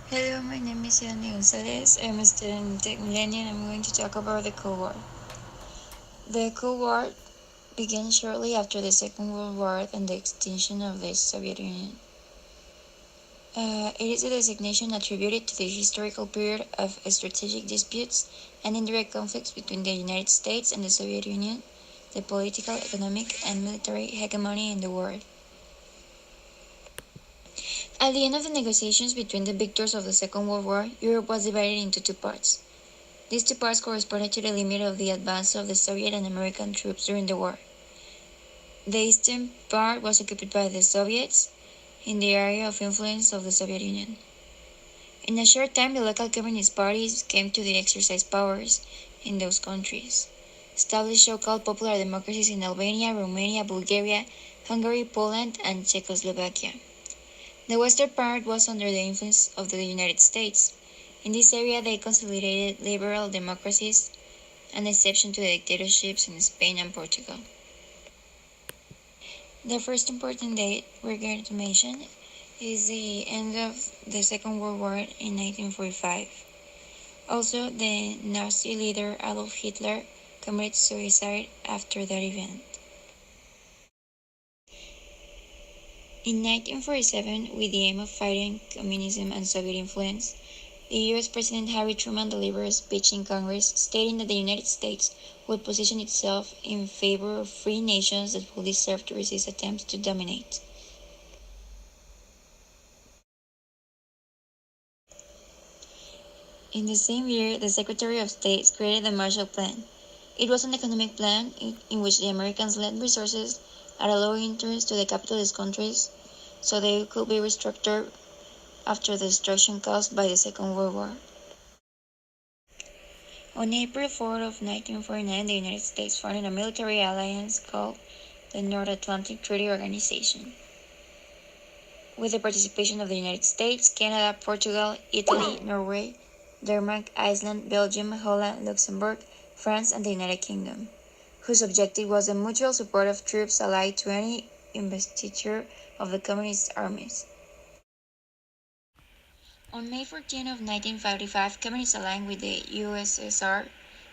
Hello, my name is Yanni Gonzalez. I'm a student in Tech Millennium and I'm going to talk about the Cold War. The Cold War began shortly after the Second World War and the extinction of the Soviet Union. It is a designation attributed to the historical period of strategic disputes and indirect conflicts between the United States and the Soviet Union, the political, economic, and military hegemony in the world. At the end of the negotiations between the victors of the Second World War, Europe was divided into two parts. These two parts corresponded to the limit of the advance of the Soviet and American troops during the war. The eastern part was occupied by the Soviets in the area of influence of the Soviet Union. In a short time, the local communist parties came to exercise powers in those countries, established so-called popular democracies in Albania, Romania, Bulgaria, Hungary, Poland, and Czechoslovakia. The western part was under the influence of the United States. In this area, they consolidated liberal democracies, an exception to the dictatorships in Spain and Portugal. The first important date we're going to mention is the end of the Second World War in 1945. Also, the Nazi leader Adolf Hitler committed suicide after that event. In 1947, with the aim of fighting communism and Soviet influence, the US President Harry Truman delivered a speech in Congress stating that the United States would position itself in favor of free nations that will deserve to resist attempts to dominate. In the same year, the Secretary of State created the Marshall Plan. It was an economic plan in which the Americans lent resources at a low interest to the capitalist countries so they could be restructured after the destruction caused by the Second World War. On April 4 of 1949, the United States founded a military alliance called the North Atlantic Treaty Organization, with the participation of the United States, Canada, Portugal, Italy, Norway, Denmark, Iceland, Belgium, Holland, Luxembourg, France, and the United Kingdom, whose objective was the mutual support of troops allied to any investiture of the communist armies. On May 14 of 1955, communists aligned with the USSR,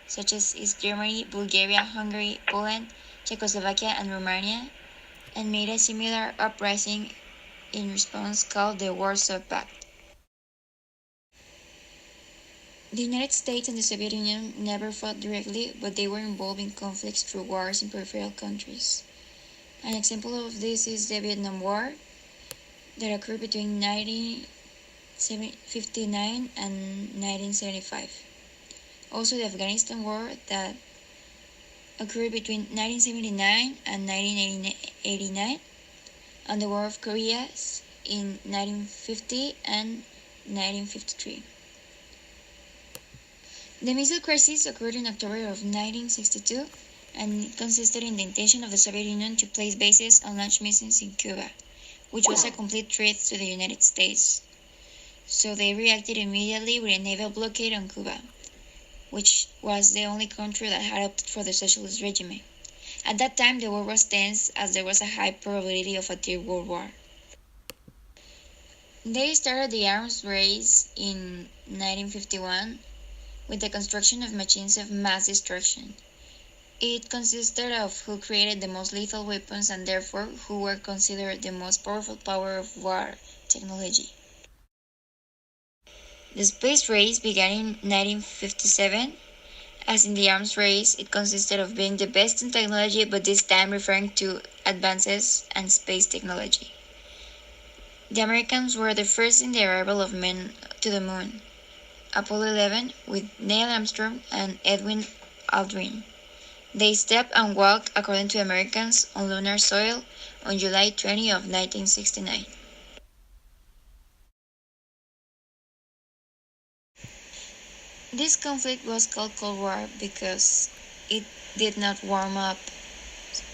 such as East Germany, Bulgaria, Hungary, Poland, Czechoslovakia, and Romania, and made a similar uprising in response called the Warsaw Pact. The United States and the Soviet Union never fought directly, but they were involved in conflicts through wars in peripheral countries. An example of this is the Vietnam War that occurred between 1959 and 1975. Also, the Afghanistan War that occurred between 1979 and 1989, and the War of Korea in 1950 and 1953. The missile crisis occurred in October of 1962 and it consisted in the intention of the Soviet Union to place bases and launch missiles in Cuba, which was a complete threat to the United States. So they reacted immediately with a naval blockade on Cuba, which was the only country that had opted for the socialist regime. At that time, the war was tense as there was a high probability of a third world war. They started the arms race in 1951 with the construction of machines of mass destruction. It consisted of who created the most lethal weapons and therefore who were considered the most powerful power of war technology. The space race began in 1957. As in the arms race, it consisted of being the best in technology, but this time referring to advances in space technology. The Americans were the first in the arrival of men to the moon, Apollo 11, with Neil Armstrong and Edwin Aldrin. They stepped and walked, according to Americans, on lunar soil on July 20 of 1969. This conflict was called Cold War because it did not warm up.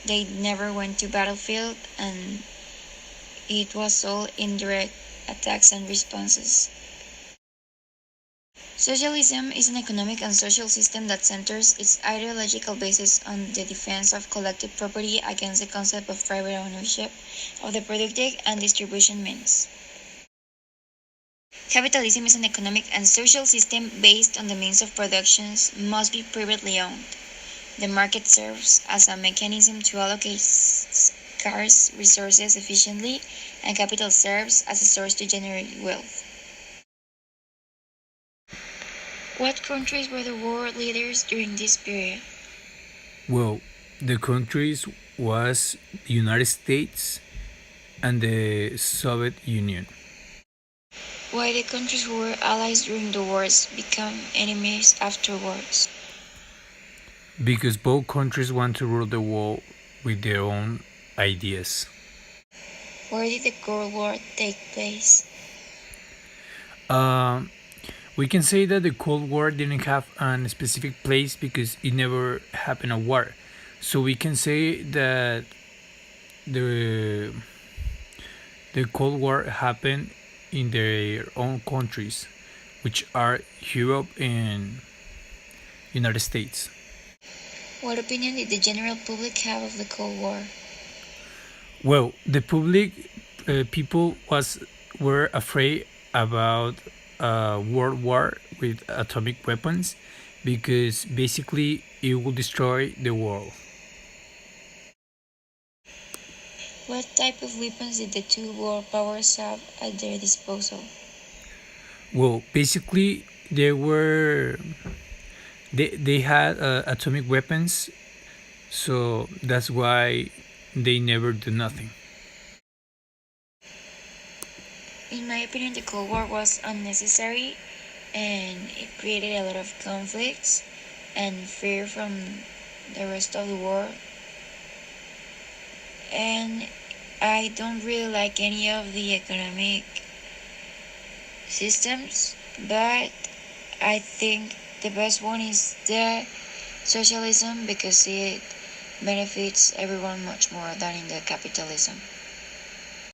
They never went to battlefield and it was all indirect attacks and responses. Socialism is an economic and social system that centers its ideological basis on the defense of collective property against the concept of private ownership of the productive and distribution means. Capitalism is an economic and social system based on the means of production must be privately owned. The market serves as a mechanism to allocate scarce resources efficiently, and capital serves as a source to generate wealth. What countries were the world leaders during this period? Well, the countries was the United States and the Soviet Union Why the countries who were allies during the wars become enemies afterwards? because both countries want to rule the world with their own ideas. Where did the Cold War take place? Um, we can say that the Cold War didn't have a specific place because it never happened a war. So we can say that the the Cold War happened in their own countries, which are Europe and United States. What opinion did the general public have of the Cold War? Well, the public people were afraid about a world war with atomic weapons because basically it will destroy the world. What type of weapons did the two world powers have at their disposal? Well, basically they had atomic weapons, so that's why they never do nothing. In my opinion, the Cold War was unnecessary and it created a lot of conflicts and fear from the rest of the world. And I don't really like any of the economic systems, but I think the best one is the socialism because it benefits everyone much more than in the capitalism.